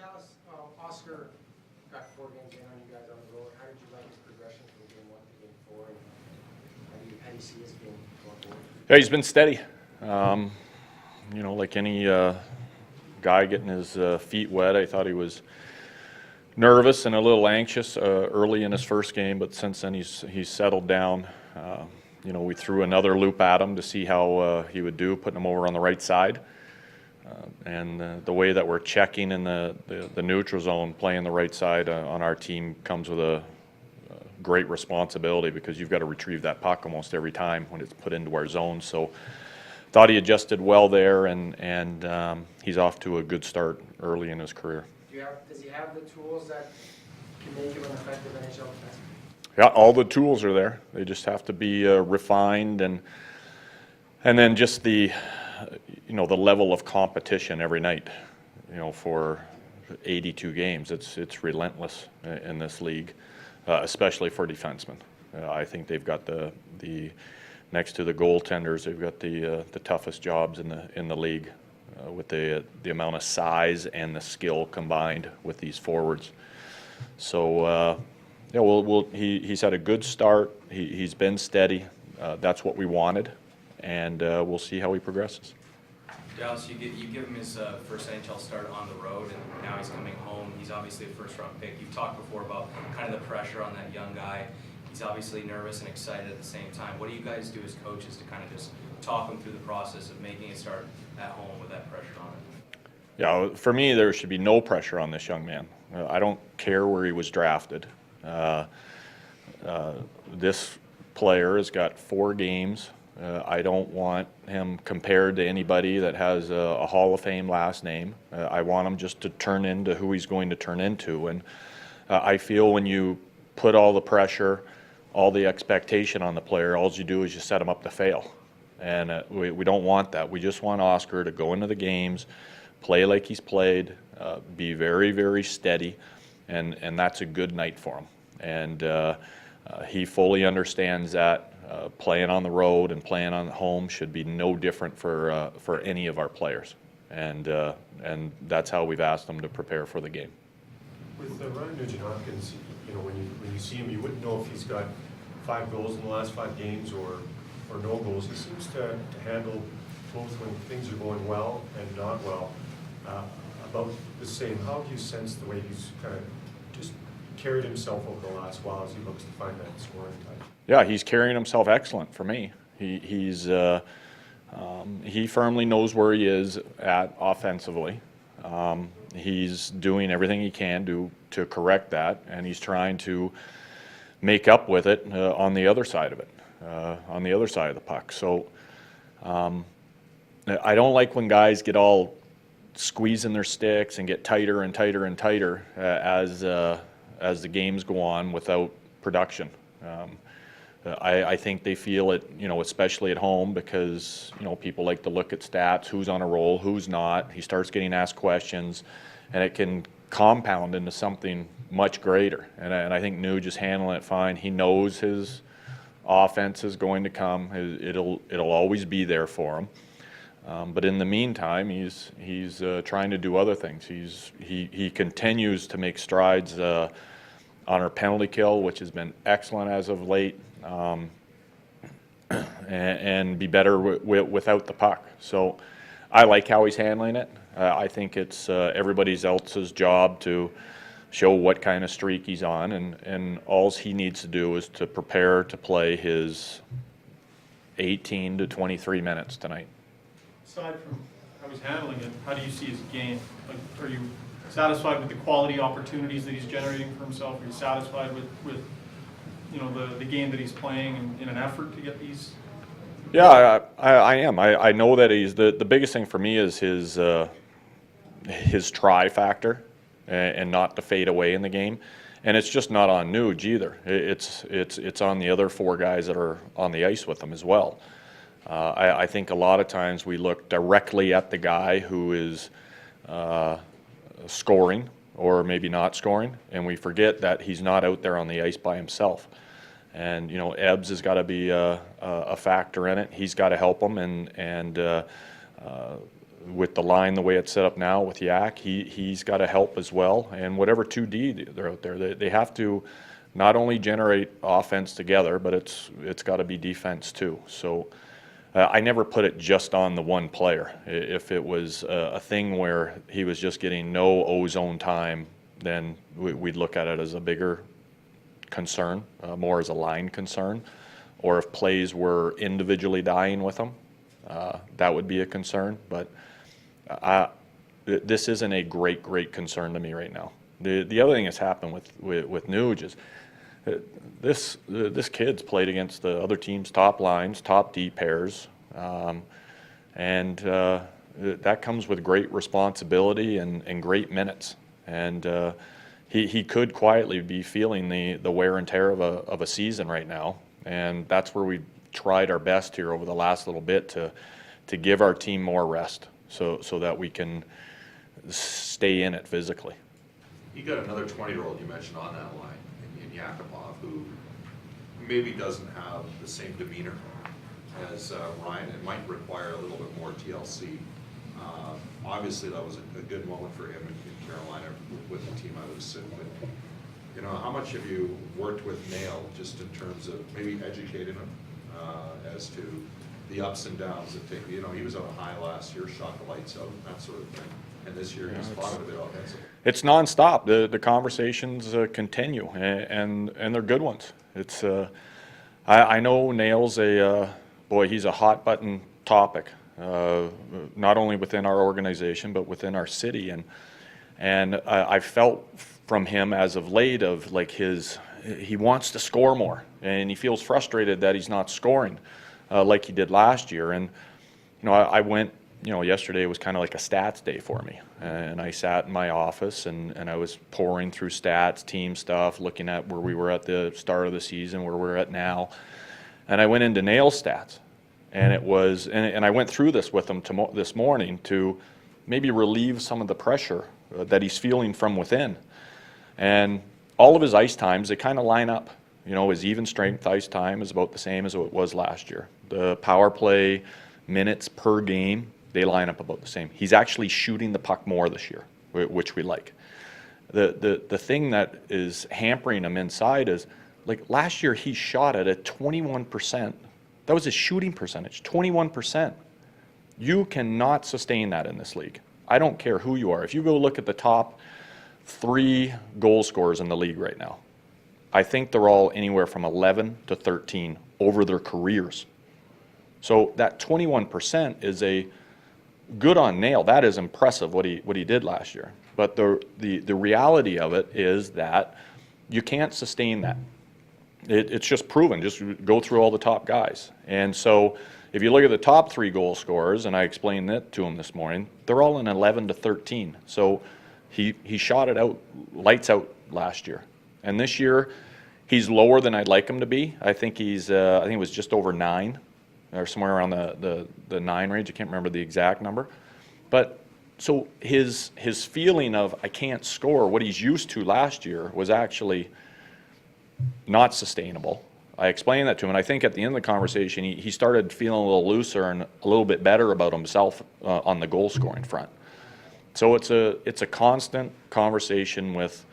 Dallas, Oscar got 4 games in on you guys on the road. How did you like his progression from game 1 to game 4? And how do you see his game going forward? Yeah, he's been steady. Like any guy getting his feet wet, I thought he was nervous and a little anxious early in his first game, but since then he's settled down. We threw another loop at him to see how he would do, putting him over on the right side. And the way that we're checking in the neutral zone, playing the right side on our team comes with a great responsibility because you've got to retrieve that puck almost every time when it's put into our zone. So thought he adjusted well there, and he's off to a good start early in his career. Does he have the tools that can make him an effective NHL defenseman? Yeah, all the tools are there. They just have to be refined, and then just the level of competition every night. For 82 games, it's relentless in this league, especially for defensemen. I think they've got the next to the goaltenders, they've got the toughest jobs in the league, with the amount of size and the skill combined with these forwards. So he's had a good start. He's been steady. That's what we wanted, and we'll see how he progresses. Dallas, you give him his first NHL start on the road, and now he's coming home. He's obviously a first-round pick. You've talked before about kind of the pressure on that young guy. He's obviously nervous and excited at the same time. What do you guys do as coaches to kind of just talk him through the process of making a start at home with that pressure on him? Yeah, for me, there should be no pressure on this young man. I don't care where he was drafted. This player has got 4 games. I don't want him compared to anybody that has a Hall of Fame last name. I want him just to turn into who he's going to turn into. And I feel when you put all the pressure, all the expectation on the player, all you do is you set him up to fail. And we don't want that. We just want Oscar to go into the games, play like he's played, be very, very steady, and that's a good night for him. And he fully understands that. Playing on the road and playing on home should be no different for any of our players, and that's how we've asked them to prepare for the game. With Ryan Nugent-Hopkins, when you see him, you wouldn't know if he's got 5 goals in the last 5 games or no goals. He seems to handle both when things are going well and not well about the same. How have you sensed the way he's kind of just carried himself over the last while as he looks to find that scoring touch? Yeah, he's carrying himself excellent for me. He firmly knows where he is at offensively. He's doing everything he can to correct that, and he's trying to make up with it on the other side of it, on the other side of the puck. So I don't like when guys get all squeezing their sticks and get tighter and tighter and tighter as the games go on without production. I think they feel it, especially at home, because people like to look at stats, who's on a roll, who's not. He starts getting asked questions, and it can compound into something much greater. And I think Nuge is handling it fine. He knows his offense is going to come. It'll always be there for him. But in the meantime, he's trying to do other things. He continues to make strides on our penalty kill, which has been excellent as of late. And be better without the puck. So I like how he's handling it. I think it's everybody else's job to show what kind of streak he's on, and all he needs to do is to prepare to play his 18 to 23 minutes tonight. Aside from how he's handling it, how do you see his game? Like, are you satisfied with the quality opportunities that he's generating for himself? Are you satisfied with the game that he's playing in an effort to get these? Yeah, I am. I know that he's the biggest thing for me is his try factor and not to fade away in the game, and it's just not on Nuge either. It's on the other 4 guys that are on the ice with him as well. I think a lot of times we look directly at the guy who is scoring or maybe not scoring, and we forget that he's not out there on the ice by himself. And Ebbs has got to be a factor in it. He's got to help him, and with the line the way it's set up now with Yak, he's got to help as well. And whatever 2D they're out there, they have to not only generate offense together, but it's got to be defense too. So I never put it just on the one player. If it was a thing where he was just getting no ozone time, then we'd look at it as a bigger concern, more as a line concern. Or if plays were individually dying with him, that would be a concern. But this isn't a great concern to me right now. The other thing that's happened with Nuge is this kid's played against the other team's top lines, top D pairs, and that comes with great responsibility and great minutes. And he could quietly be feeling the wear and tear of a season right now. And that's where we tried our best here over the last little bit to give our team more rest so that we can stay in it physically. You got another 20-year-old you mentioned on that line in Yakupov who maybe doesn't have the same demeanor as Ryan and might require a little bit more TLC. Obviously that was a good moment for him in Carolina with the team out of the city. But, you know, how much have you worked with Nail just in terms of maybe educating him as to the ups and downs that take, you know, he was on a high last year, shot the lights out, that sort of thing. And this year he's fought it a bit offensively. It's nonstop. The conversations continue, and they're good ones. It's I know Nail's he's a hot button topic, not only within our organization but within our city, and I felt from him as of late of like he wants to score more, and he feels frustrated that he's not scoring like he did last year. And you know, I went, you know, yesterday was kind of like a stats day for me, and I sat in my office and I was pouring through stats, team stuff, looking at where we were at the start of the season, where we're at now, and I went into Nail stats, and it was, and I went through this with him this morning to maybe relieve some of the pressure that he's feeling from within. And all of his ice times, they kind of line up. You know, his even strength ice time is about the same as it was last year. The power play minutes per game, they line up about the same. He's actually shooting the puck more this year, which we like. The thing that is hampering him inside is, like last year he shot at a 21%. That was his shooting percentage, 21%. You cannot sustain that in this league. I don't care who you are. If you go look at the top 3 goal scorers in the league right now, I think they're all anywhere from 11 to 13 over their careers. So that 21% is a good on Nail. That is impressive what he did last year. But the reality of it is that you can't sustain that. It's just proven. Just go through all the top guys. And so if you look at the top 3 goal scorers, and I explained that to him this morning, they're all in 11 to 13. So he shot it out, lights out last year. And this year, he's lower than I'd like him to be. I think he's, I think it was just over 9, or somewhere around the 9 range. I can't remember the exact number. But so his feeling of I can't score, what he's used to last year, was actually not sustainable. I explained that to him, and I think at the end of the conversation, he started feeling a little looser and a little bit better about himself on the goal scoring front. So it's a constant conversation with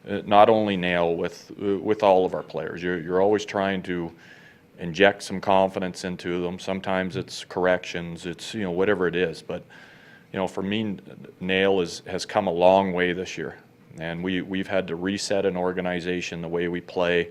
not only Nail, with all of our players. You're always trying to inject some confidence into them. Sometimes it's corrections, it's, you know, whatever it is. But you know, for me, Nail has come a long way this year, and we've had to reset an organization, the way we play,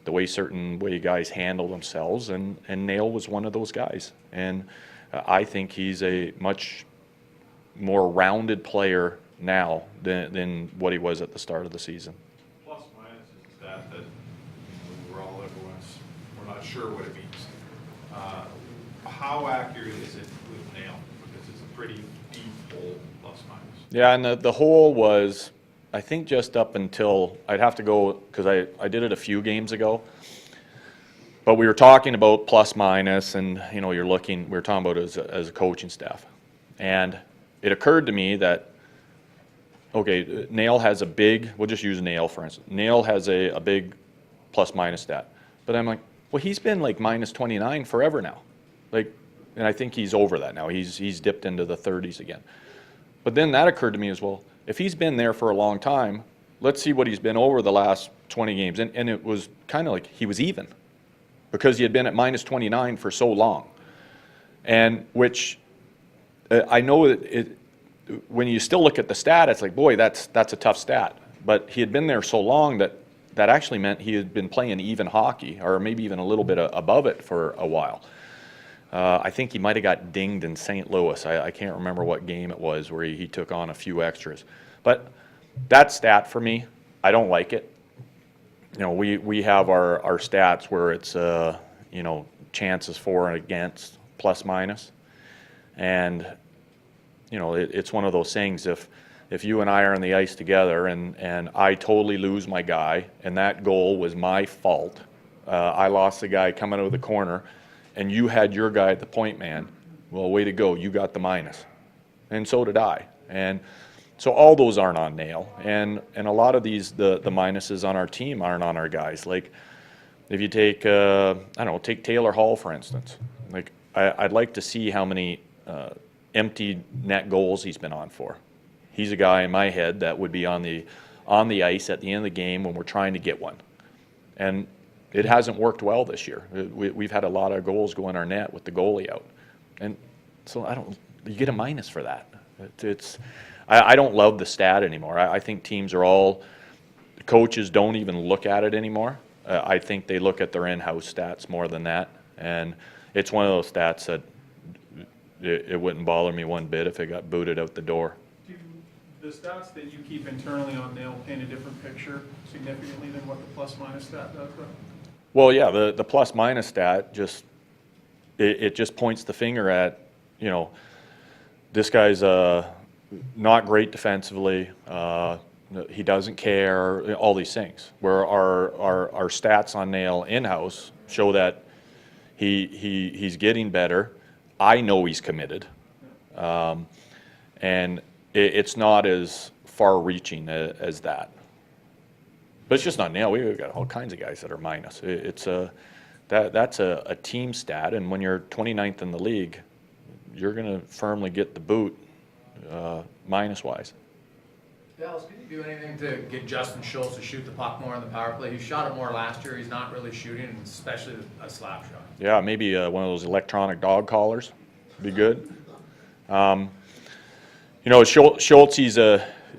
the way certain guys handle themselves, and Nail was one of those guys. And I think he's a much more rounded player now than what he was at the start of the season. Plus minus is that we're not sure what it means. How accurate is it with Nail? Because it's a pretty deep hole, plus minus. Yeah, and the hole was, I think, just up until, I'd have to go, because I did it a few games ago, but we were talking about plus minus, and you know, we were talking about it as a coaching staff, and it occurred to me that, okay, Nail has a big, we'll just use Nail for instance, Nail has a big plus minus stat, but I'm like, well, he's been like minus 29 forever now. Like, and I think he's over that now. He's dipped into the 30s again. But then that occurred to me as well. If he's been there for a long time, let's see what he's been over the last 20 games. And it was kind of like he was even because he had been at minus 29 for so long. And which I know it when you still look at the stat, it's like, boy, that's a tough stat. But he had been there so long that actually meant he had been playing even hockey, or maybe even a little bit above it for a while. I think he might have got dinged in St. Louis. I can't remember what game it was where he took on a few extras. But that stat for me, I don't like it. You know, we have our stats where it's, you know, chances for and against, plus minus. And, you know, it's one of those things, if you and I are on the ice together and I totally lose my guy and that goal was my fault, I lost the guy coming out of the corner, and you had your guy at the point man, well, way to go, you got the minus. And so did I. And so all those aren't on Nail. And a lot of these, the minuses on our team aren't on our guys. Like, if you take, I don't know, take Taylor Hall, for instance. Like, I'd like to see how many empty net goals he's been on for. He's a guy in my head that would be on the ice at the end of the game when we're trying to get one. And it hasn't worked well this year. We've had a lot of goals go in our net with the goalie out. And so you get a minus for that. I don't love the stat anymore. I think teams are all, coaches don't even look at it anymore. I think they look at their in-house stats more than that. And it's one of those stats that it wouldn't bother me one bit if it got booted out the door. Do the stats that you keep internally on Nail paint a different picture significantly than what the plus-minus stat does, though? Well, yeah, the plus-minus stat just, it just points the finger at, you know, this guy's not great defensively, he doesn't care, all these things. Where our stats on Nail in-house show that he's getting better. I know he's committed, and it's not as far-reaching as that. But it's just not Nail. We've got all kinds of guys that are minus. That's a team stat, and when you're 29th in the league, you're going to firmly get the boot minus-wise. Dallas, can you do anything to get Justin Schultz to shoot the puck more on the power play? He shot it more last year. He's not really shooting, and especially a slap shot. Yeah, maybe one of those electronic dog collars would be good. You know, Schultz,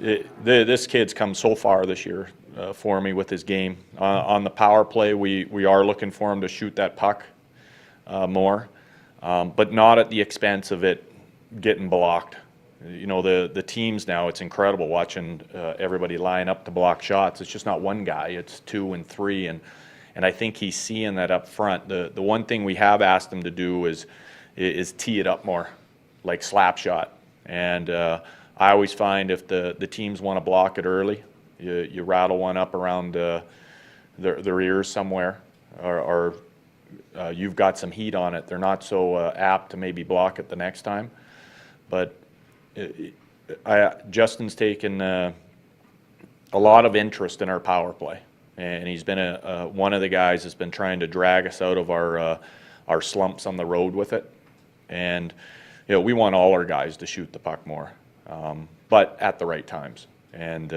this kid's come so far this year for me with his game. On the power play, we are looking for him to shoot that puck more, but not at the expense of it getting blocked. You know, the teams now, it's incredible watching everybody line up to block shots. It's just not one guy, it's 2 and 3, and I think he's seeing that up front. The one thing we have asked him to do is tee it up more, like slap shot. And I always find if the teams want to block it early, you rattle one up around their ears somewhere, or you've got some heat on it. They're not so apt to maybe block it the next time. But Justin's taken a lot of interest in our power play, and he's been one of the guys that's been trying to drag us out of our slumps on the road with it. And you know, we want all our guys to shoot the puck more, but at the right times. And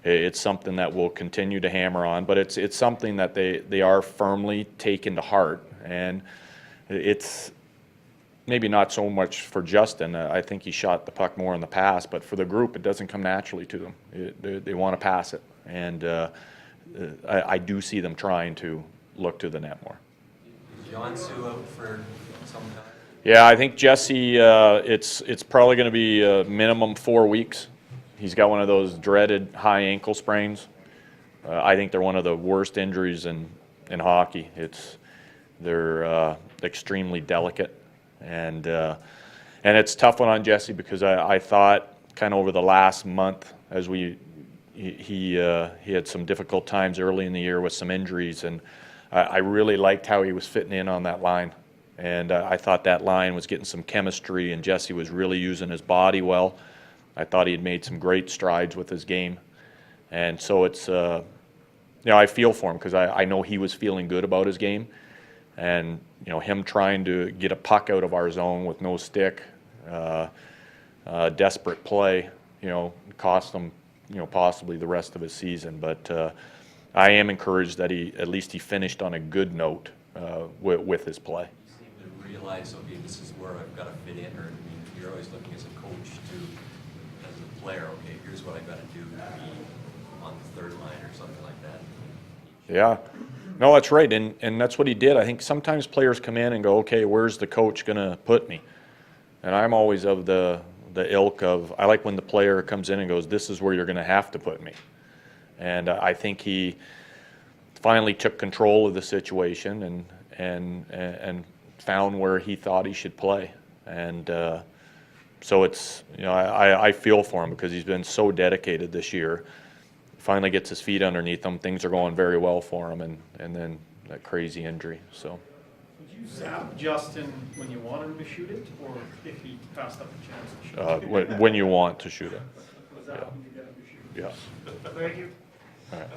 it's something that we'll continue to hammer on, but it's something that they are firmly taken to heart. And it's maybe not so much for Justin. I think he shot the puck more in the past, but for the group, it doesn't come naturally to them. They want to pass it, and I do see them trying to look to the net more. Is John Sue out for some time? Yeah, I think Jesse, it's probably going to be a minimum 4 weeks. He's got one of those dreaded high ankle sprains. I think they're one of the worst injuries in hockey. They're extremely delicate. And it's a tough one on Jesse because I thought kind of over the last month as he had some difficult times early in the year with some injuries, and I really liked how he was fitting in on that line. And I thought that line was getting some chemistry, and Jesse was really using his body well. I thought he had made some great strides with his game. And so it's, I feel for him because I know he was feeling good about his game. And, him trying to get a puck out of our zone with no stick, desperate play, cost him, possibly the rest of his season. But I am encouraged that at least he finished on a good note with his play. You seem to realize, okay, this is where I've got to fit in, or, I mean, you're always looking as a coach to, as a player, okay, here's what I've got to do to be on the third line or something like that. Yeah. No, that's right, and that's what he did. I think sometimes players come in and go, okay, where's the coach going to put me? And I'm always of the ilk of, I like when the player comes in and goes, this is where you're going to have to put me. And I think he finally took control of the situation and found where he thought he should play. And so it's, I feel for him because he's been so dedicated this year. Finally gets his feet underneath him. Things are going very well for him, and then that crazy injury. So. Would you zap Justin when you wanted him to shoot it, or if he passed up the chance to shoot it? When you want to shoot it. Was that when you get him to shoot it? Yeah. Thank you. All right.